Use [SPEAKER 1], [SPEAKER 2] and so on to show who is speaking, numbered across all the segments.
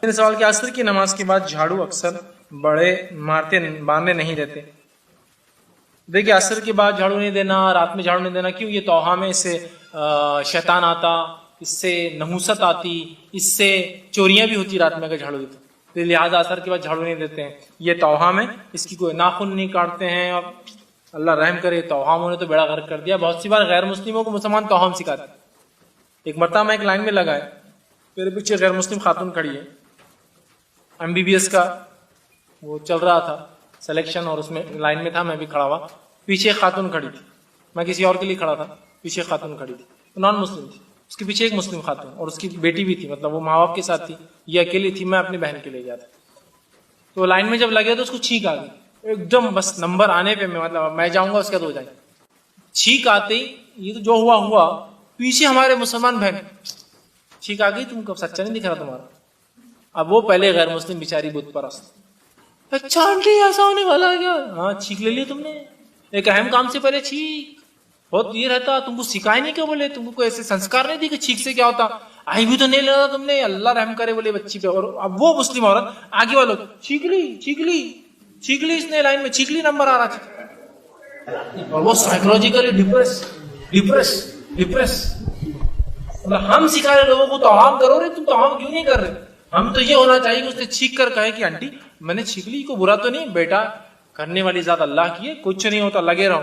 [SPEAKER 1] میں نے سوال کیا عصر کی نماز کے بعد جھاڑو اکثر بڑے مارنے نہیں دیتے؟ دیکھیے عصر کے بعد جھاڑو نہیں دینا، رات میں جھاڑو نہیں دینا، کیوں؟ یہ توہم ہے، اس سے شیطان آتا، اس سے نحوست آتی، اس سے چوریاں بھی ہوتی رات میں اگر جھاڑو دیتے، تو لہٰذا عصر کے بعد جھاڑو نہیں دیتے ہیں، یہ توہم ہے، اس کی کوئی ناخن نہیں کاٹتے ہیں، اور اللہ رحم کرے، توہم نے تو بیڑا غرق کر دیا۔ بہت سی بار غیر مسلموں کو مسلمان توہم سکھاتے ہیں۔ ایک مرتبہ میں ایک لائن میں لگا ہے، میرے پیچھے غیر مسلم خاتون کھڑی ہے، MBBS کا وہ چل رہا تھا سلیکشن، اور اس میں لائن میں تھا، میں بھی کھڑا ہوا، پیچھے ایک خاتون کھڑی تھی، میں کسی اور کے لیے کھڑا تھا، پیچھے خاتون کھڑی تھی، نان مسلم تھی، اس کے پیچھے ایک مسلم خاتون اور اس کی بیٹی بھی تھی، مطلب وہ ماں باپ کے ساتھ تھی، یہ اکیلی تھی، میں اپنی بہن کے لیے گیا تھا۔ تو لائن میں جب لگے تو اس کو چھینک آ گئی ایک دم، بس نمبر آنے پہ مطلب میں جاؤں گا اس کے بعد ہو جائے، چھینک آتے ہی یہ تو جو ہوا ہوا، پیچھے ہمارے مسلمان بہن، چھینک آ گئی، تم کو سچا نہیں دکھ رہا تمہارا؟ اب وہ پہلے غیر مسلم بیچاری بت پرست، اچھا آنٹی ایسا ہونے والا ہے کیا؟ ہاں چھینک لے لی تم نے، ایک اہم کام سے پہلے چھینک، بہت یہ رہتا، تم کو سکھائے نہیں، کیا بولے تم کو کوئی ایسے سنسکار نہیں دی کہ چھینک سے کیا ہوتا؟ آئی بھی تو نہیں لینا تم نے، اللہ رحم کرے بولے بچی پہ۔ اور اب وہ مسلم عورت آگے والوں چھینک لی اس نے، لائن میں چھینک لی، نمبر آ رہا تھا، اور وہ سائیکولوجیکلی ڈپریس۔ ہم سکھا رہے لوگوں کو توہم کرو رہے، تم توہم کیوں نہیں کر رہے؟ ہم تو یہ ہونا چاہیے کہ اس نے چھینک کر کہے کہ آنٹی میں نے چھینک لی، کو برا تو نہیں، بیٹا کرنے والی ذات اللہ کی ہے، کچھ نہیں ہوتا، لگے رہو۔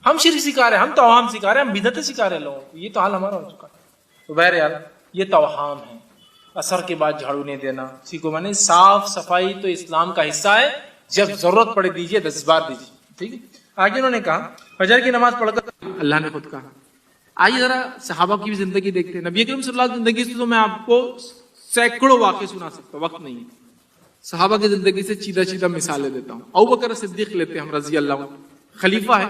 [SPEAKER 1] ہم شرک سکھا رہے ہیں، ہم توہم سکھا رہے ہیں، ہم بدعتیں سکھا رہے ہیں لوگوں کو، یہ تو حال ہمارا ہو چکا ہے۔ تو بہرحال یہ توہم ہے، عصر کے بعد جھاڑو نہیں دینا، اسی کو میں نے صاف صفائی تو اسلام کا حصہ ہے، جب ضرورت پڑے دیجیے، 10 بار دیجیے، ٹھیک ہے۔ آگے انہوں نے کہا فجر کی نماز پڑھ کر اللہ نے خود کہا۔ آئیے ذرا صحابہ کی بھی زندگی دیکھتے ہیں، نبی کریم صلی اللہ علیہ وسلم کی زندگی سے تو میں آپ کو سینکڑوں واقعے سنا سکتا ہوں، وقت نہیں ہے۔ صحابہ کی زندگی سے چیدہ مثالیں دیتا ہوں۔ ابوبکر صدیق لیتے ہیں ہم رضی اللہ عنہ، خلیفہ ہے،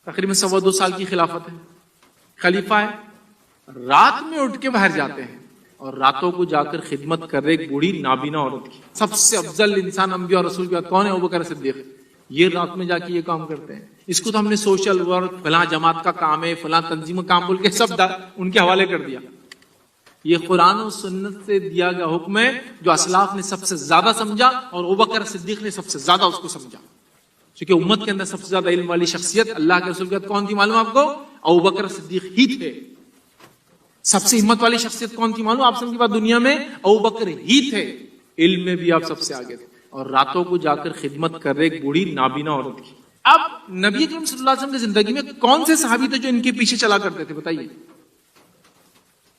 [SPEAKER 1] تقریباً 2.25 سال کی خلافت ہے، خلیفہ ہے، رات میں اٹھ کے باہر جاتے ہیں اور راتوں کو جا کر خدمت کر رہے ایک بوڑھی نابینا عورت کی۔ سب سے افضل انسان انبیاء اور رسول کے بعد کون ہے؟ ابوبکر صدیق۔ یہ رات میں جا کے یہ کام کرتے ہیں، اس کو تو ہم نے سوشل ورک، فلاں جماعت کا کام ہے، فلاں تنظیم کا کام بول کے سب ان کے حوالے کر دیا۔ یہ قرآن و سنت سے دیا گیا حکم ہے جو اسلاف نے سب سے زیادہ سمجھا اور ابوبکر صدیق نے سب سے زیادہ اس کو سمجھا، کیونکہ امت کے اندر سب سے زیادہ علم والی شخصیت اللہ کے رسول کے بعد کون تھی معلوم آپ کو؟ ابوبکر صدیق ہی تھے۔ سب سے ہمت والی شخصیت کون تھی معلوم آپ سب کے بعد دنیا میں؟ ابوبکر ہی تھے، علم میں بھی آپ سب سے آگے تھے، اور راتوں کو جا کر خدمت کر رہے ایک بوڑھی نابینا عورت کی۔ اب نبی کریم صلی اللہ علیہ وسلم کی زندگی میں کون سے صحابی تھے جو ان کے پیچھے چلا کرتے تھے؟ بتائیے،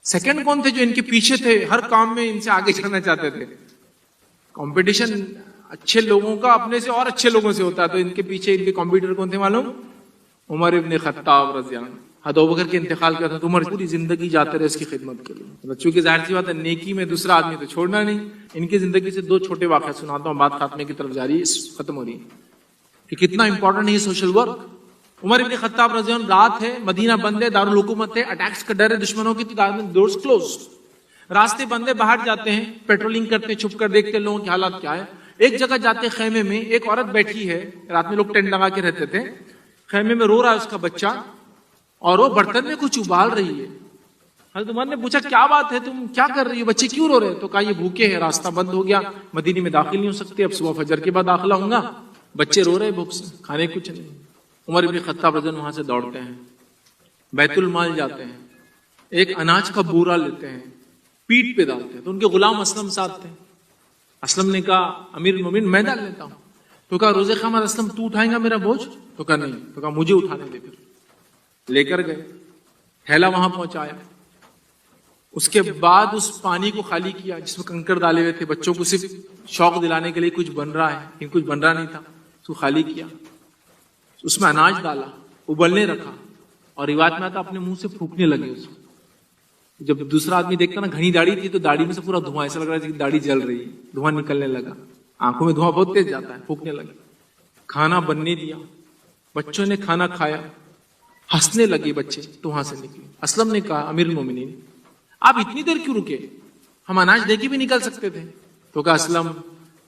[SPEAKER 1] سیکنڈ کون تھے جو ان کے پیچھے تھے، ہر کام میں ان سے آگے چلنا چاہتے تھے؟ کمپٹیشن اچھے لوگوں کا اپنے سے اور اچھے لوگوں سے ہوتا ہے، تو ان کے پیچھے ان کے کمپیٹر کون تھے معلوم؟ عمر ابن خطاب رضی اللہ عنہ۔ ابوبکر کے انتقال کا تھا تو عمر پوری زندگی جاتے رہے اس کی خدمت کے لیے۔ بچوں کی ظاہر سی بات ہے، نیکی میں دوسرا آدمی تو چھوڑنا نہیں۔ ان کی زندگی سے 2 چھوٹے واقعہ سناتا ہوں، بات خاتمے کی طرف جاری ختم ہو رہی ہے کہ کتنا امپورٹنٹ ہے سوشل ورک۔ عمر ابن خطاب رضی اللہ عنہ، رات ہے، مدینہ بند ہے، دارالحکومت ہے، اٹیکس کا ڈر ہے دشمنوں کی، ڈورز کلوزڈ، راستے بندے، باہر جاتے ہیں، پیٹرولنگ کرتے ہیں، چھپ کر دیکھتے ہیں لوگوں کے حالات کیا ہے۔ ایک جگہ جاتے خیمے میں، ایک عورت بیٹھی ہے، رات میں لوگ ٹینٹ لگا کے رہتے تھے، خیمے میں رو رہا ہے اس کا بچہ، اور وہ برتن میں کچھ ابال رہی ہے۔ حضرت عمر نے پوچھا کیا بات ہے، تم کیا کر رہی ہو، بچے کیوں رو رہے ہیں؟ تو کہا یہ بھوکے ہیں، راستہ بند ہو گیا، مدینے میں داخل نہیں ہو سکتے، اب صبح فجر کے بعد داخلہ ہوں گا، بچے رو رہے بھوک سے، کھانے کچھ نہیں۔ عمر ابن خطاب رضی اللہ عنہ وہاں سے دوڑتے ہیں، بیت المال جاتے ہیں، ایک اناج کا بورا لیتے ہیں، پیٹ پہ ڈالتے ہیں، تو ان کے غلام اسلم ساتھ تھے۔ اسلم نے کہا امیر المومنین میں ڈال لیتا ہوں، تو کہا روزے خامد اسلم تو اٹھائیں گا میرا بوجھ؟ تو کہا نہیں، تو کہا مجھے اٹھانے دے۔ پھر لے کر گئے، تھیلا وہاں پہنچایا، اس کے بعد اس پانی کو خالی کیا جس میں کنکر ڈالے ہوئے تھے، بچوں کو صرف شوق دلانے کے لیے کچھ بن رہا ہے لیکن کچھ بن رہا نہیں تھا، اس کو خالی کیا، اس میں اناج ڈالا، ابلنے رکھا، اور روایت میں آتا اپنے منہ سے پھونکنے لگے اس کو۔ جب دوسرا آدمی دیکھتا نا، گھنی داڑھی تھی تو داڑھی میں سے پورا دھواں، ایسا لگ رہا ہے کہ داڑھی جل رہی ہے، دھواں نکلنے لگا، آنکھوں میں دھواں بہت تیز جاتا ہے، پھونکنے لگے، کھانا بننے دیا، بچوں نے کھانا کھایا، ہنسنے لگے بچے، تو وہاں سے نکلے۔ اسلم نے کہا امیر المومنین آپ اتنی دیر کیوں رکے، ہم اناج دے کے بھی نکل سکتے تھے۔ تو کہا اسلم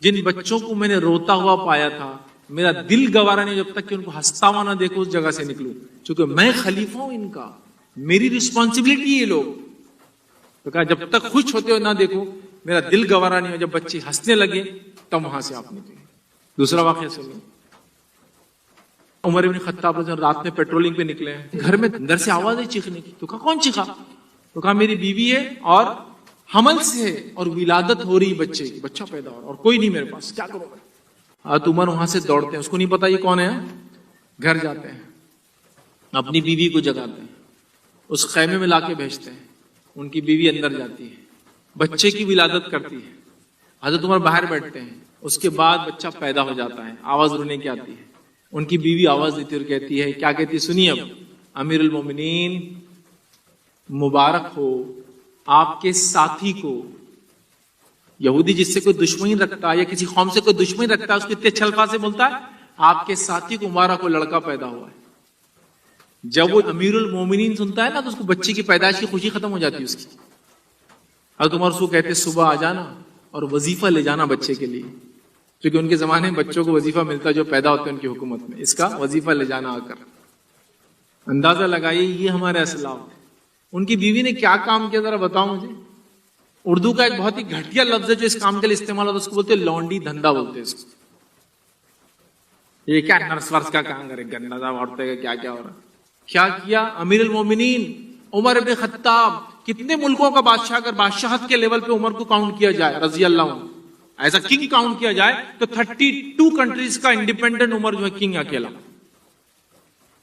[SPEAKER 1] جن بچوں کو میں نے روتا ہوا پایا تھا، میرا دل گوارا نہیں جب تک کہ ان کو ہنستا ہوا نہ دیکھو اس جگہ سے نکلوں، چونکہ میں خلیفہ ہوں ان کا، میری رسپانسبلٹی یہ لوگ۔ تو کہا جب تک خوش ہوتے ہو نہ دیکھو میرا دل گوارا نہیں ہو جب بچے ہنسنے لگے تب وہاں سے آپ نکلے. دوسرا واقعہ سنیے. عمر بن خطاب رات میں پیٹرولنگ پہ نکلے ہیں, گھر میں اندر سے آواز ہے چیخنے کی. تو کہا کون چیخا؟ تو کہا میری بیوی ہے اور حمل سے ہے اور ولادت ہو رہی بچے کی, بچہ پیدا ہو رہا اور کوئی نہیں میرے پاس, کیا کروں میں؟ عمر وہاں سے دوڑتے ہیں, اس کو نہیں پتا یہ کون ہے, گھر جاتے ہیں اپنی بیوی کو جگاتے ہیں, اس خیمے میں لا کے بھیجتے ہیں. ان کی بیوی اندر جاتی ہے, بچے کی ولادت کرتی ہے. حضرت عمر باہر بیٹھتے ہیں. اس کے بعد بچہ پیدا ہو جاتا ہے, آواز رونے کی آتی ہے. ان کی بیوی آواز دیتی اور کہتی ہے, کیا کہتی ہے سنیے, اب امیر المومنین مبارک ہو آپ کے ساتھی کو. یہودی جس سے کوئی دشمنی رکھتا ہے یا کسی قوم سے کوئی دشمنی رکھتا ہے اس کو اتنے اچھے الفاظ سے بولتا ہے, آپ کے ساتھی کو مبارک ہو لڑکا پیدا ہوا ہے. جب وہ امیر المومنین سنتا ہے نا تو اس کو بچے کی پیدائش کی خوشی ختم ہو جاتی ہے اس کی. حضرت عمر کو کہتے صبح آ جانا اور وظیفہ لے جانا بچے کے لیے, کیونکہ ان کے زمانے میں بچوں کو وظیفہ ملتا جو پیدا ہوتے ہیں ان کی حکومت میں, اس کا وظیفہ لے جانا آ کر. اندازہ لگائیے یہ ہمارے اسلاف. ان کی بیوی نے کیا کام کیا ذرا بتاؤ مجھے. اردو کا ایک بہت ہی گھٹیا لفظ ہے جو اس کام کے لیے استعمال ہوتا ہے, اس کو بولتے ہیں لونڈی دھندا بولتے ہیں اس کو. یہ کیا نرس ورس کا کام کرے, گندہ عورتیں کا کیا کیا ہو رہا. کیا کیا امیر المومنین عمر ابن خطاب, کتنے ملکوں کا بادشاہ, اگر بادشاہت کے لیول پہ عمر کو کاؤنٹ کیا جائے رضی اللہ عنہ, ایسا کنگ کاؤنٹ کیا جائے تو 32 کنٹریز کا انڈیپینڈنٹ عمر جو ہے کنگ اکیلا.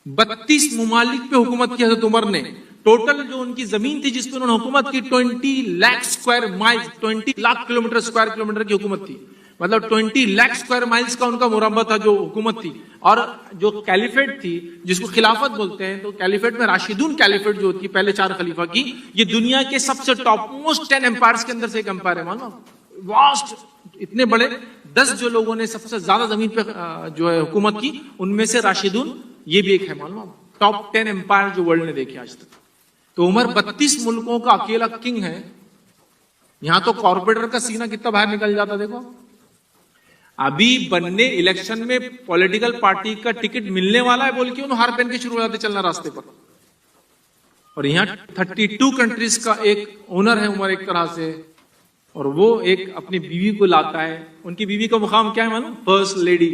[SPEAKER 1] 32 ممالک پہ حکومت کی حضرت عمر نے. ٹوٹل جو ان کی زمین تھی جس پہ انہوں نے حکومت کی 20 لاکھ اسکوائر مائل, 20 لاکھ کلومیٹر اسکوائر کلومیٹر کی حکومت تھی. مطلب 20 لاکھ اسکوائر مائلز کا ان کا مربع تھا جو حکومت تھی. اور جو کیلیفیٹ تھی جس کو خلافت بولتے ہیں, تو کیلیفیٹ میں راشدون کیلیفیٹ جو ہوتی ہے پہلے 4 خلیفہ کی, یہ دنیا کے سب سے ٹاپ موسٹ 10 امپائرز کے اندر سے ایک امپائر ہے. مانو واسٹ, اتنے بڑے 10 جو لوگوں نے سب سے زیادہ زمین پہ جو ہے حکومت کی, ان میں سے راشدون یہ بھی ایک ہے. معلوم ٹاپ 10 امپائر جو ورلڈ نے دیکھے آج تک. تو عمر 32 ملکوں کا اکیلا کنگ ہے. یہاں تو کارپوریٹر کا سینہ کتنا باہر نکل جاتا دیکھو. ابھی بننے الیکشن میں پولیٹیکل پارٹی کا ٹکٹ ملنے والا ہے بول کے انہوں ہار پہن کے شروع ہو جاتے چلنا راستے پر. اور یہاں 32 کنٹریز کا ایک اونر ہے عمر ایک طرح سے, اور وہ ایک اپنی بیوی کو لاتا ہے. ان کی بیوی کا مقام کیا ہے معلوم, فرسٹ لیڈی.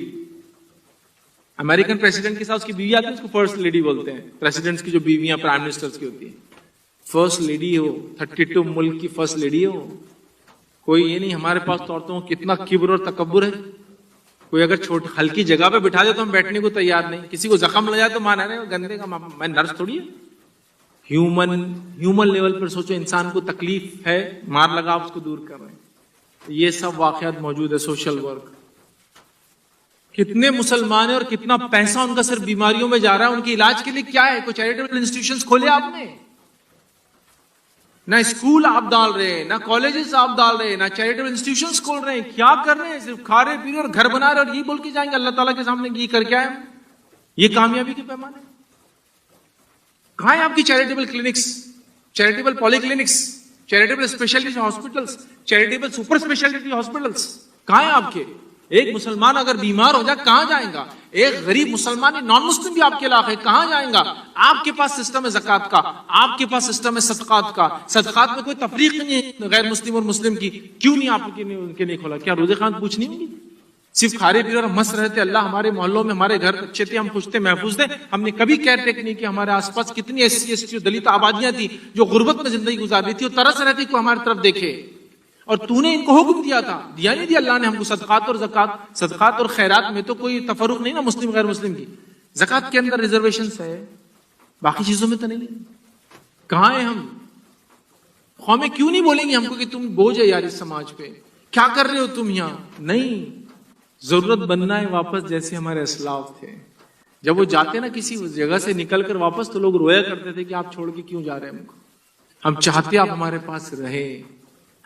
[SPEAKER 1] امریکن پریزیڈنٹ کے ساتھ اس کی بیوی آتی ہے, اس کو فرسٹ لیڈی بولتے ہیں. پریزیڈنٹس کی جو بیویاں پرائم منسٹرز کی ہوتی ہیں, فرسٹ لیڈی ہو, 32 ملک کی فرسٹ لیڈی ہو. کوئی یہ نہیں ہمارے پاس تو عورتوں کتنا کبر اور تکبر ہے. کوئی اگر ہلکی جگہ پہ بٹھا دے تو ہم بیٹھنے کو تیار نہیں. کسی کو زخم لگ جائے تو مانا رہے گندے کا, میں نرس تھوڑی ہے. ہیومن لیول پر سوچو, انسان کو تکلیف ہے, مار لگا اس کو دور کر رہے ہیں. یہ سب واقعات موجود ہے. سوشل ورک, کتنے مسلمان ہیں اور کتنا پیسہ ان کا صرف بیماریوں میں جا رہا ہے. ان کے علاج کے لیے کیا ہے, کوئی چیریٹیبل انسٹیٹیوشنز کھولے آپ نے؟ نہ اسکول آپ ڈال رہے ہیں, نہ کالجز آپ ڈال رہے ہیں, نہ چیریٹیبل انسٹیٹیوشنز کھول رہے ہیں. کیا کر رہے ہیں؟ صرف کھا رہے پی رہے اور گھر بنا رہے اور یہ بول کے جائیں گے اللہ تعالیٰ کے سامنے یہ کر کے آئے. یہ کامیابی کے پیمانے کہاں ہیں آپ کی charitable clinics, charitable polyclinics, charitable speciality hospitals, charitable super speciality hospitals کہاں ہیں آپ کے؟ ایک مسلمان اگر بیمار ہو جائے کہاں جائیں گا؟ ایک غریب مسلمان نان مسلم بھی آپ کے علاقے کہاں جائیں گا؟ آپ کے پاس سسٹم ہے زکات کا, آپ کے پاس سسٹم ہے صدقات کا. صدقات میں کوئی تفریق نہیں ہے غیر مسلم اور مسلم کی. کیوں نہیں آپ ان کے لیے کھولا؟ کیا روزے خان پوچھنی ہوگی؟ صرف کھارے پی اور مست رہتے. اللہ ہمارے محلوں میں ہمارے گھر اچھے تھے, ہم خوش تھے, محفوظ تھے. ہم نے کبھی کیئر ٹیک نہیں کیا. ہمارے آس پاس کتنی ایسی ایسی دلت آبادیاں تھی جو غربت میں زندگی گزار رہی تھی اور ترس رہتی کو ہماری طرف دیکھے. اور تو نے ان کو حکم دیا تھا, دیا نہیں دیا اللہ نے ہم کو صدقات اور زکات. صدقات اور خیرات میں تو کوئی تفرق نہیں نا مسلم غیر مسلم کی. زکات کے اندر ریزرویشنز ہے, باقی چیزوں میں تو نہیں. کہاں ہیں ہم؟ قومیں کیوں نہیں بولیں گی ہم کو کہ تم بوجھ ہے یار اس سماج پہ, کیا کر رہے ہو تم یہاں؟ نہیں, ضرورت بننا ہے واپس جیسے ہمارے اسلاف تھے. جب وہ جاتے نا کسی جگہ سے نکل کر واپس تو لوگ رویا کرتے تھے کہ آپ چھوڑ کے کیوں جا رہے ہیں ہم کو. ہم چاہتے آپ ہمارے پاس رہے,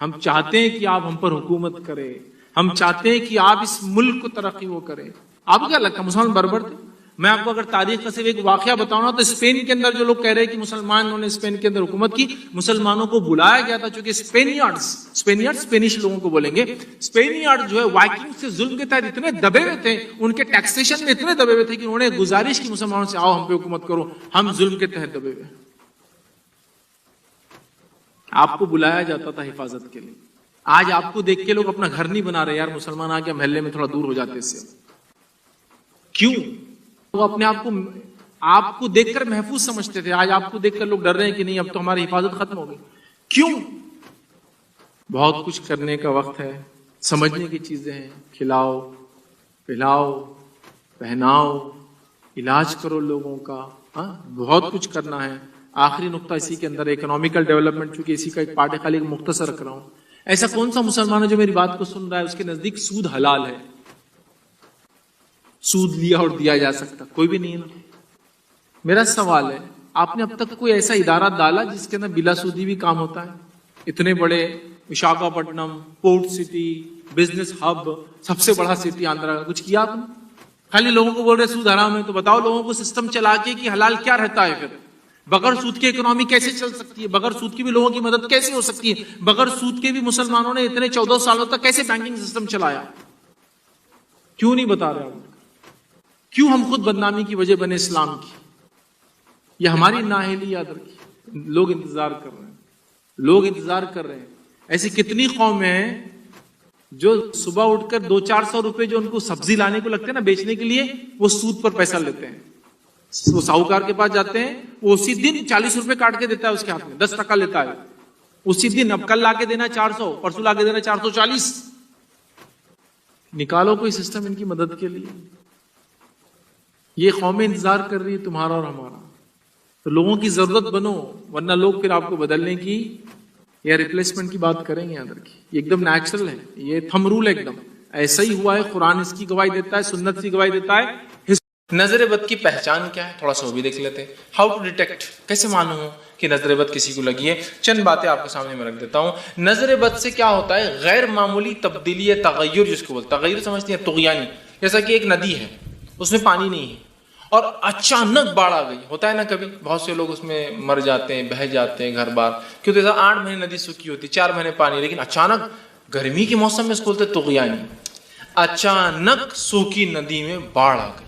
[SPEAKER 1] ہم چاہتے ہیں کہ آپ ہم پر حکومت کرے, ہم چاہتے ہیں کہ آپ اس ملک کو ترقی وہ کرے. آپ کو کیا لگتا ہے مسلمان بربر تھے؟ میں آپ کو اگر تاریخ کا صرف ایک واقعہ بتاؤں نا تو اسپین کے اندر جو لوگ کہہ رہے ہیں کہ مسلمانوں نے اسپین کے اندر حکومت کی, مسلمانوں کو بلایا گیا تھا چونکہ اسپینش لوگوں کو بولیں گے. اسپینیارڈ جو ہے وائکنگ سے ظلم کے تحت اتنے دبے ہوئے تھے, ان کے ٹیکسیشن میں اتنے دبے ہوئے تھے کہ انہوں نے گزارش کی مسلمانوں سے, آؤ ہم پہ حکومت کرو, ہم ظلم کے تحت دبے ہوئے. آپ کو بلایا جاتا تھا حفاظت کے لیے, آج آپ کو دیکھ کے لوگ اپنا گھر نہیں بنا رہے، یار مسلمان آ کے محلے میں تھوڑا دور ہو جاتے اس سے. کیوں؟ وہ اپنے آپ کو دیکھ کر محفوظ سمجھتے تھے، آج آپ کو دیکھ کر لوگ ڈر رہے ہیں کہ نہیں اب تو ہماری حفاظت ختم ہو گئی. کیوں؟ بہت کچھ کرنے کا وقت ہے، سمجھنے کی چیزیں ہیں. کھلاؤ پلاؤ پہناؤ، علاج کرو لوگوں کا، بہت کچھ کرنا ہے. آخری نقطہ اسی کے اندر اکنامیکل ڈیولپمنٹ، چونکہ اسی کا ایک پارٹ ہے، خالی مختصر رکھ رہا ہوں. ایسا کون سا مسلمان ہے جو میری بات کو سن رہا ہے اس کے نزدیک سود حلال ہے؟ سود لیا اور دیا جا سکتا؟ کوئی بھی نہیں ہے نا. میرا سوال ہے، آپ نے اب تک کوئی ایسا ادارہ ڈالا جس کے اندر بلا سودی بھی کام ہوتا ہے؟ اتنے بڑے Visakhapatnam port city, business hub, سب سے بڑا سٹی آندھرا کا، کچھ کیا آپ نے؟ خالی لوگوں کو بول رہے سود حرام ہے. تو بتاؤ لوگوں کو سسٹم چلا کے کہ حلال کیا رہتا ہے، پھر بغیر سود کی اکنامی کیسے چل سکتی ہے؟ بغیر سود کی بھی لوگوں کی مدد کیسے ہو سکتی ہے؟ بغیر سود کے بھی مسلمانوں نے اتنے 14 سالوں تک کیسے بینکنگ سسٹم چلایا؟ کیوں نہیں بتا رہے آپ؟ کیوں ہم خود بدنامی کی وجہ بنے اسلام کی؟ یہ ہماری نااہلی یاد رکھیے. لوگ انتظار کر رہے ہیں، لوگ انتظار کر رہے ہیں. ایسی کتنی قومیں ہیں جو صبح اٹھ کر 200-400 روپے جو ان کو سبزی لانے کو لگتے ہیں نا بیچنے کے لیے، وہ سود پر پیسہ لیتے ہیں. وہ ساہوکار کے پاس جاتے ہیں، وہ اسی دن 40 روپے کاٹ کے دیتا ہے اس کے ہاتھ میں، 10% لیتا ہے اسی دن. اب کل لا کے دینا 400، پرسوں لا کے دینا 440. نکالو کوئی سسٹم ان کی مدد کے لیے. یہ قومیں انتظار کر رہی ہے تمہارا اور ہمارا. تو لوگوں کی ضرورت بنو، ورنہ لوگ پھر آپ کو بدلنے کی یا ریپلیسمنٹ کی بات کریں گے. اندر کی یہ ایک دم نیچرل ہے، یہ تھم رول ہے، ایک دم ایسا ہی ہوا ہے. قرآن اس کی گواہی دیتا ہے، سنت کی گواہی دیتا ہے. نظر بد کی پہچان کیا ہے، تھوڑا سا وہ بھی دیکھ لیتے ہیں. ہاؤ ٹو ڈیٹیکٹ، کیسے معلوم کہ نظر بد کسی کو لگی ہے. چند باتیں آپ کے سامنے میں رکھ دیتا ہوں. نظر بد سے کیا ہوتا ہے؟ غیر معمولی تبدیلی ہے، تغیر جس کو بولتے ہیں. تغیر سمجھتے ہیں؟ طغیانی. جیسا کہ ایک ندی ہے، اس میں پانی نہیں ہے اور اچانک باڑھ آ گئی. ہوتا ہے نا کبھی، بہت سے لوگ اس میں مر جاتے ہیں، بہہ جاتے ہیں گھر بار. کیوں؟ تو 8 مہینے ندی سوکھی ہوتی، 4 مہینے پانی. لیکن اچانک گرمی کے موسم میں اس کو بولتے طغیانی. اچانک سوکھی ندی میں باڑھ آ گئی،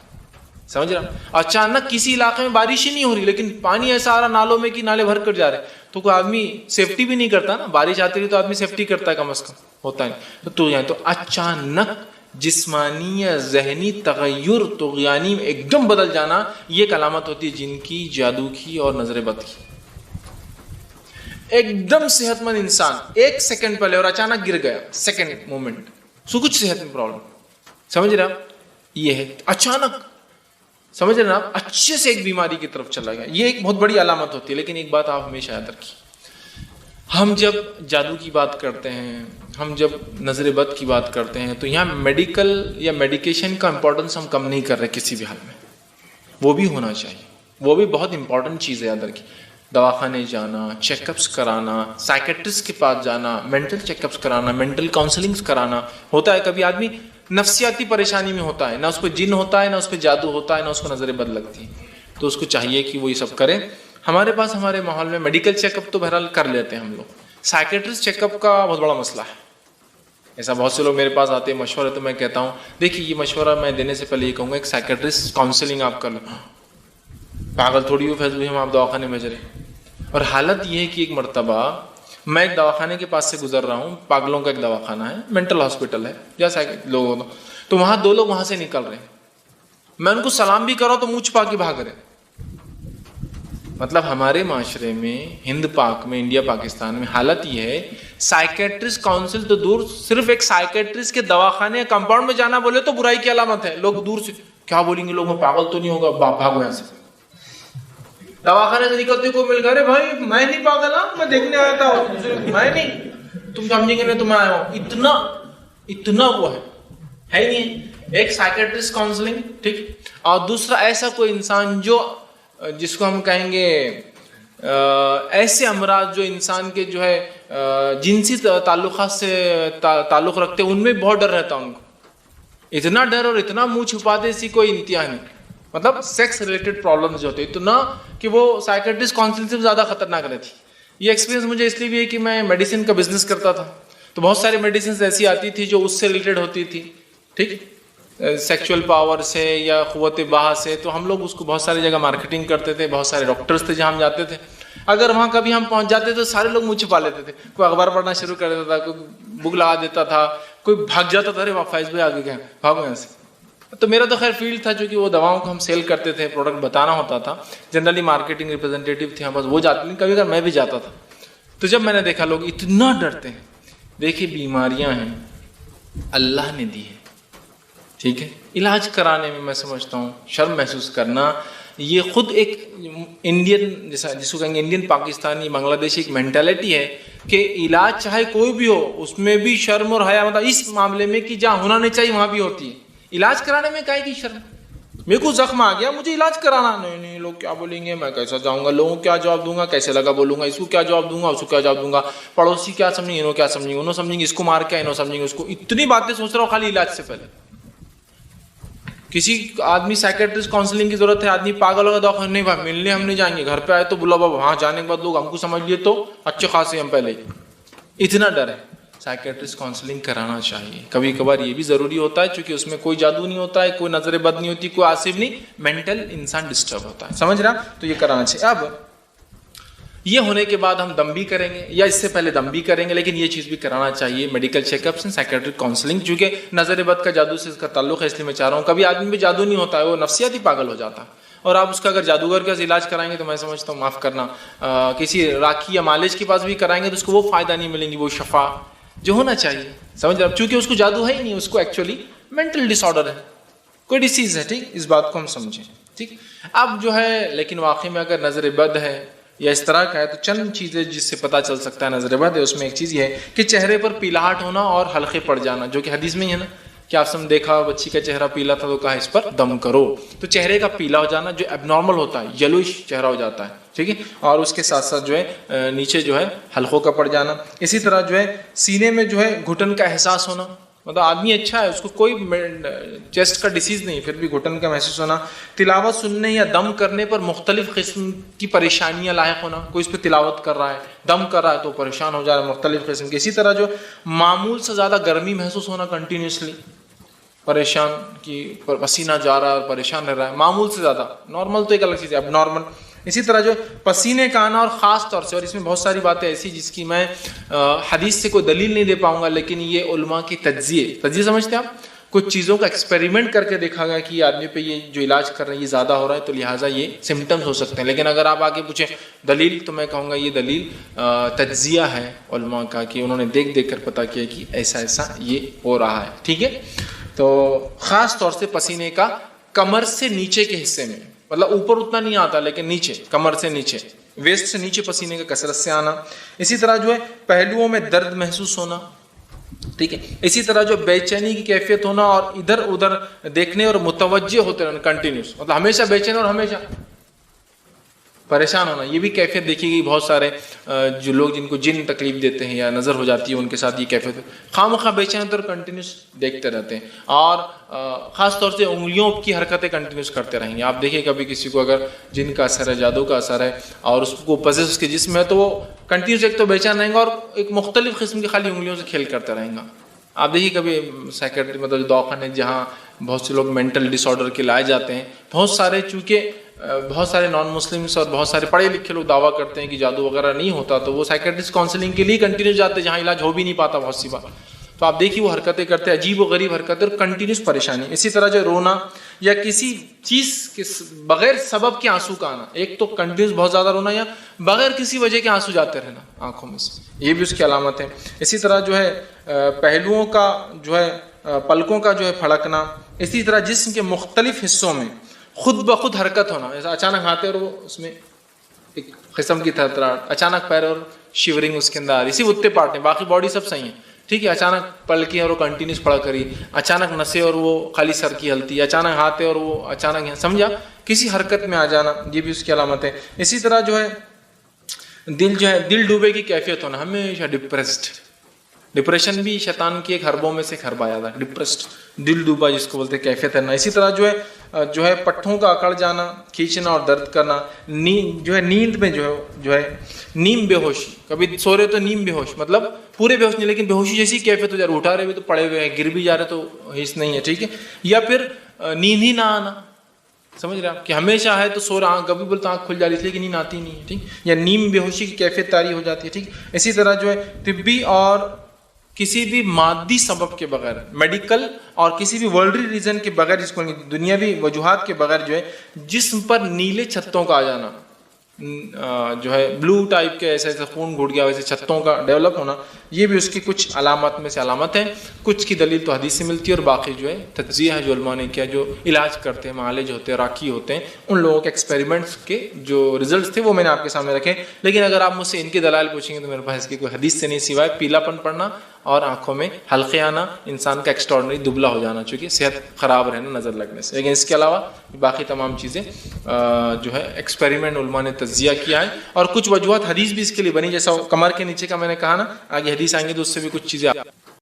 [SPEAKER 1] سمجھ رہا؟ اچانک کسی علاقے میں بارش ہی نہیں ہو رہی لیکن پانی ایسا آ رہا نالوں میں کہ نالے بھر کر جا رہے. تو کوئی آدمی سیفٹی بھی نہیں کرتا نا، بارش آتی رہی تو آدمی سیفٹی کرتا ہے کم از کم، ہوتا ہے. تو اچانک جسمانی یا ذہنی تغیر، طغیانی میں ایک دم بدل جانا، یہ ایک علامت ہوتی ہے جن کی، جادو کی اور نظر بد کی. ایک دم صحت مند انسان 1 سیکنڈ پہلے اور اچانک گر گیا، سیکنڈ مومنٹ سو کچھ صحت میں پرابلم، سمجھ رہے آپ؟ یہ ہے اچانک، سمجھ رہے نا آپ؟ اچھے سے ایک بیماری کی طرف چلا گیا. یہ ایک بہت بڑی علامت ہوتی ہے. لیکن ایک بات آپ ہمیشہ یاد رکھیے، ہم جب جادو کی بات کرتے ہیں، ہم جب نظر بد کی بات کرتے ہیں، تو یہاں میڈیکل یا میڈیکیشن کا امپورٹنس ہم کم نہیں کر رہے کسی بھی حال میں. وہ بھی ہونا چاہیے، وہ بھی بہت امپورٹنٹ چیز ہے. یاد رکھیے، دواخانے جانا، چیک اپس کرانا، سائیکٹرسٹ کے پاس جانا، مینٹل چیک اپس کرانا، مینٹل کاؤنسلنگس کرانا. ہوتا ہے کبھی آدمی نفسیاتی پریشانی میں ہوتا ہے، نہ اس پہ جن ہوتا ہے، نہ اس پہ جادو ہوتا ہے، نہ اس کو نظر بد لگتی ہے، تو اس کو چاہیے کہ وہ یہ سب کرے. ہمارے پاس ہمارے ماحول میں میڈیکل چیک اپ تو بہرحال کر لیتے ہیں ہم لوگ. سائیکٹرسٹ چیک اپ کا بہت بڑا مسئلہ ہے. ایسا بہت سے لوگ میرے پاس آتے ہیں مشورے، تو میں کہتا ہوں دیکھیے یہ مشورہ میں دینے سے پہلے یہ کہوں گا ایک سائیکٹرسٹ کاؤنسلنگ آپ کر لو. پاگل تھوڑی ہو فیض ہم آپ دواخانے میں بھیج رہے. اور حالت یہ ہے کہ ایک مرتبہ میں ایک دواخانے کے پاس سے گزر رہا ہوں، پاگلوں کا ایک دواخانہ ہے، مینٹل ہاسپٹل ہے جیسا لوگ، تو وہاں 2 لوگ وہاں سے نکل رہے ہیں. میں ان کو سلام بھی کر رہا ہوں تو منہ چھپا کے بھاگ رہے. مطلب ہمارے معاشرے میں، ہند پاک میں، انڈیا پاکستان میں حالت یہ ہے، سائیکٹرسٹ کاؤنسل تو دور، صرف ایک سائیکٹرسٹ کے دواخانے کمپاؤنڈ میں جانا بولے تو برائی کی علامت ہے. لوگ دور سے کیا بولیں گے، لوگ پاگل تو نہیں ہوگا، بھاگو یہاں سے. دواخانے سے نکلتے کوئی مل گئے، بھائی میں نہیں پاگل ہوں، میں دیکھنے آیا تھا، میں نہیں، تم سمجھیں گے نہیں تو میں آیا ہوں. اتنا وہ ہے ہی نہیں. ایک سائیکٹرسٹ کاؤنسلنگ، ٹھیک. اور دوسرا ایسا کوئی انسان جو، جس کو ہم کہیں گے ایسے امراض جو انسان کے جو ہے جنسی تعلقات سے تعلق رکھتے ہیں، ان میں بہت ڈر رہتا ان کو. اتنا ڈر اور اتنا منہ چھپاتے اسی کوئی انتہا نہیں. مطلب سیکس ریلیٹڈ پرابلمز جو ہوتے اتنا کہ وہ سائیکٹرسٹ کاؤنسلنگ سے زیادہ خطرناک رہتی. یہ ایکسپیرینس مجھے اس لیے بھی ہے کہ میں میڈیسن کا بزنس کرتا تھا، تو بہت ساری میڈیسنز ایسی آتی تھی جو اس سے ریلیٹڈ ہوتی تھی، ٹھیک، سیکچول پاور سے یا قوت بہا سے. تو ہم لوگ اس کو بہت ساری جگہ مارکیٹنگ کرتے تھے، بہت سارے ڈاکٹرز تھے جہاں ہم جاتے تھے. اگر وہاں کبھی ہم پہنچ جاتے تو سارے لوگ منہ چھپا لیتے تھے, کوئی اخبار پڑھنا شروع کر دیتا تھا, کوئی بک لگا دیتا تھا, کوئی بھاگ جاتا تھا, ارے واہ فائز بھائی آگے گئے, بھاگو یہاں سے. تو میرا تو خیر فیلڈ تھا, چونکہ وہ دواؤں کو ہم سیل کرتے تھے, پروڈکٹ بتانا ہوتا تھا, جنرلی مارکیٹنگ ریپرزینٹیٹیو تھے بس وہ جاتے, کبھی اگر میں بھی جاتا تھا. تو جب میں نے دیکھا لوگ اتنا ڈرتے ہیں, دیکھیے بیماریاں ہیں اللہ نے دی ہے, ٹھیک ہے, علاج کرانے میں سمجھتا ہوں شرم محسوس کرنا یہ خود ایک انڈین جس کو کہیں گے انڈین پاکستانی بنگلہ دیشی ایک مینٹلٹی ہے کہ علاج چاہے کوئی بھی ہو اس میں بھی شرم اور حیا, مطلب اس معاملے میں کہ جہاں ہونا نہیں چاہیے وہاں بھی ہوتی ہے. علاج کرانے میں کائے کی شرم, میرے کو زخم آ گیا مجھے علاج کرانا, نہیں لوگ کیا بولیں گے, میں کیسا جاؤں گا, لوگوں کو کیا جواب دوں گا, کیسے لگا بولوں گا, اس کو کیا جواب دوں گا, اس کو کیا جواب دوں گا, پڑوسی کیا سمجھیں گے, انہوں کیا سمجھیں گے, انہوں سمجھیں گے اس کو مار کے, انہوں سمجھیں گے اس کو. اتنی باتیں سوچ رہا ہوں خالی علاج سے پہلے. کسی آدمی سائیکیٹرسٹ کاؤنسلنگ کی ضرورت ہے, آدمی پاگل ہوگا دواخانہ, نہیں بھائی ملنے ہم نہیں جائیں گے, گھر پہ آئے تو بلا بابا, وہاں جانے کے بعد لوگ ہم کو سمجھ لیے تو اچھے خاصے ہم پہلے. اتنا ڈر ہے. سائیکیٹرسٹ کاؤنسلنگ کرانا چاہیے, کبھی کبھار یہ بھی ضروری ہوتا ہے چونکہ اس میں کوئی جادو نہیں ہوتا ہے, کوئی نظر بد نہیں ہوتی, کوئی آصف نہیں, مینٹل انسان ڈسٹرب ہوتا ہے, سمجھ رہا, تو یہ کرانا چاہیے. اب یہ ہونے کے بعد ہم دم بھی کریں گے یا اس سے پہلے دم بھی کریں گے, لیکن یہ چیز بھی کرانا چاہیے, medical check ups and psychiatric counselling, چونکہ نظر بد کا جادو سے اس کا تعلق ہے, اس لیے میں چاہ رہا ہوں. کبھی آدمی میں جادو نہیں ہوتا ہے, وہ نفسیاتی پاگل ہو جاتا ہے, اور آپ اس کا اگر جادوگر کے پاس علاج کرائیں گے تو میں سمجھتا ہوں معاف کرنا, کسی راکھی یا مالج کے پاس بھی کرائیں گے تو اس کو وہ فائدہ نہیں ملیں گی, وہ شفا جو ہونا چاہیے, سمجھ رہے, چونکہ اس کو جادو ہے ہی نہیں, اس کو ایکچولی مینٹل ڈس آرڈر ہے, کوئی ڈیسیز ہے, ٹھیک, اس بات کو ہم سمجھیں, ٹھیک. اب جو ہے لیکن واقعی میں اگر نظر بد ہے یا اس طرح کا ہے تو چند چیزیں جس سے پتہ چل سکتا ہے نظر بد ہے, اس میں ایک چیز یہ ہے کہ چہرے پر پیلاہٹ ہونا اور حلقے پڑ جانا, جو کہ حدیث میں ہی ہے نا, کہ آپ نے دیکھا بچی کا چہرہ پیلا تھا تو کہا اس پر دم کرو, تو چہرے کا پیلا ہو جانا جو اب نارمل ہوتا ہے, یلوش چہرہ ہو جاتا ہے, ٹھیک ہے, اور اس کے ساتھ ساتھ جو ہے نیچے جو ہے حلقوں کا پڑ جانا. اسی طرح جو ہے سینے میں جو ہے گھٹن کا احساس ہونا, مطلب آدمی اچھا ہے, اس کو کوئی چیسٹ کا ڈیسیز نہیں, پھر بھی گھٹن کا محسوس ہونا. تلاوت سننے یا دم کرنے پر مختلف قسم کی پریشانیاں لاحق ہونا, کوئی اس پہ تلاوت کر رہا ہے, دم کر رہا ہے تو پریشان ہو جا رہا ہے مختلف قسم کی. اسی طرح جو معمول سے زیادہ گرمی محسوس ہونا, کنٹینیوسلی پریشان کی پسینہ جا رہا ہے اور پریشان رہ رہا ہے, معمول سے زیادہ, نارمل تو ایک الگ چیز ہے, اب نارمل. اسی طرح جو پسینے کا آنا, اور خاص طور سے, اور اس میں بہت ساری باتیں ایسی جس کی میں حدیث سے کوئی دلیل نہیں دے پاؤں گا, لیکن یہ علماء کی تجزیے سمجھتے ہیں آپ, کچھ چیزوں کا ایکسپیریمنٹ کر کے دیکھا گیا کہ یہ آدمی پہ یہ جو علاج کر رہے ہیں یہ زیادہ ہو رہا ہے, تو لہٰذا یہ سمٹمز ہو سکتے ہیں. لیکن اگر آپ آگے پوچھیں دلیل, تو میں کہوں گا یہ دلیل تجزیہ ہے علماء کا, کہ انہوں نے دیکھ کر پتہ کیا کہ ایسا یہ ہو رہا ہے, ٹھیک ہے. تو خاص طور سے پسینے کا کمر سے نیچے کے حصے میں, مطلب اوپر اتنا نہیں آتا لیکن نیچے, کمر سے نیچے, ویسٹ سے نیچے پسینے کا کثرت سے آنا. اسی طرح جو ہے پہلوؤں میں درد محسوس ہونا, ٹھیک ہے. اسی طرح جو بے چینی کی کیفیت ہونا اور ادھر ادھر دیکھنے اور متوجہ ہوتے رہنا, کنٹینیوس, مطلب ہمیشہ بے چین اور ہمیشہ پریشان ہونا, یہ بھی کیفیت دیکھی گئی. بہت سارے جو لوگ جن کو جن تکلیف دیتے ہیں یا نظر ہو جاتی ہے ان کے ساتھ یہ کیفیت, خواہ بے چین اور کنٹینیوس دیکھتے رہتے ہیں, اور خاص طور سے انگلیوں کی حرکتیں کنٹینیوس کرتے رہیں گے. آپ دیکھیں کبھی کسی کو اگر جن کا اثر ہے, جادو کا اثر ہے, اور اس کو پزس اس کے جسم ہے, تو وہ کنٹینیوس ایک تو بے چین رہیں گا اور ایک مختلف قسم کی خالی انگلیوں سے کھیل کرتے رہیں گا. آپ دیکھیے کبھی سائیکیٹری, مطلب دواخانے جہاں بہت سے لوگ مینٹل ڈس آرڈر کے لائے جاتے ہیں, بہت سارے چونکہ بہت سارے نان مسلمس اور بہت سارے پڑھے لکھے لوگ دعویٰ کرتے ہیں کہ جادو وغیرہ نہیں ہوتا, تو وہ سائیکیٹرسٹ کاؤنسلنگ کے لیے کنٹینیوس جاتے ہیں جہاں علاج ہو بھی نہیں پاتا بہت سی بار. تو آپ دیکھیے وہ حرکتیں کرتے ہیں, عجیب و غریب حرکتیں اور کنٹینیوس پریشانی. اسی طرح جو رونا یا کسی چیز کے بغیر سبب کے آنسو کا آنا, ایک تو کنٹینیوس بہت زیادہ رونا یا بغیر کسی وجہ کے آنسو جاتے رہنا آنکھوں میں سے, یہ بھی اس کی علامت ہے. اسی طرح جو ہے پہلوؤں کا جو ہے پلکوں کا جو ہے پھڑکنا. اسی طرح جسم کے مختلف حصوں میں خود بخود حرکت ہونا, جیسا اچانک ہاتھے اور وہ اس میں ایک قسم کی تھرتھراہٹ, اچانک پیر اور شیورنگ اس کے اندر, اسی اتنے پارٹ ہیں, باقی باڈی سب صحیح ہے, ٹھیک ہے. اچانک پلکیں اور وہ کنٹینیوس پڑا کری, اچانک نسیں اور وہ خالی سر کی ہلتی, اچانک ہاتھیں اور وہ اچانک, سمجھا, کسی حرکت میں آ جانا, یہ بھی اس کی علامت ہے. اسی طرح جو ہے دل ڈوبے کی کیفیت ہونا, ہمیشہ ڈپریسڈ, ڈپریشن بھی شیطان کی ایک حربوں میں سے ایک حرب آیا تھا, ڈپریسڈ, دل ڈوبا جس کو بولتے ہیں, کیفیت ہے نا. اسی طرح جو ہے پٹھوں کا اکڑ جانا, کھینچنا اور درد کرنا. نیند میں جو ہے نیم بے ہوشی, کبھی سو رہے تو نیم بے ہوش, مطلب پورے بے ہوش نہیں لیکن بے ہوشی جیسی کیفیت ہو جا رہی, اٹھا رہے ہوئے تو پڑے ہوئے ہیں, گر بھی جا رہے تو حص نہیں ہے, ٹھیک ہے. یا پھر نیند ہی نہ آنا,
[SPEAKER 2] سمجھ رہے ہیں آپ کہ ہمیشہ ہے تو سو رہا کبھی بولتا آنکھ کھل جا رہی ہے لیکن نیند آتی نہیں ہے, ٹھیک, یا نیم بے ہوشی کی کیفیت طاری ہو جاتی ہے, ٹھیک. اسی طرح جو ہے طبی اور کسی بھی مادی سبب کے بغیر, میڈیکل اور کسی بھی ورلڈلی ریزن کے بغیر, جس کو دنیاوی وجوہات کے بغیر جو ہے جسم پر نیلے چھتوں کا آ جانا, جو ہے بلو ٹائپ کے ایسے ایسے خون گھٹ گیا ویسے چھتوں کا ڈیولپ ہونا, یہ بھی اس کی کچھ علامات میں سے علامت ہے. کچھ کی دلیل تو حدیث سے ملتی ہے اور باقی جو ہے تجزیہ ہے جو علماء نے کیا, جو علاج کرتے ہیں, معالج ہوتے ہیں, راکی ہوتے ہیں, ان لوگوں کے ایکسپیریمنٹس کے جو ریزلٹس تھے وہ میں نے آپ کے سامنے رکھے. لیکن اگر آپ مجھ سے ان کے دلائل پوچھیں گے تو میرے پاس اس کی کوئی حدیث سے نہیں سوائے پیلا پن پڑنا اور آنکھوں میں حلقے آنا, انسان کا ایکسٹراڈنری دبلا ہو جانا چونکہ صحت خراب رہنا نظر لگنے سے. لیکن اس کے علاوہ باقی تمام چیزیں جو ہے ایکسپیریمنٹ علماء نے تجزیہ کیا ہے, اور کچھ وجوہات حدیث بھی اس کے لیے بنی, جیسا کمر کے نیچے کا میں نے کہا نا, آگے حدیث آئیں گے تو اس سے بھی کچھ چیزیں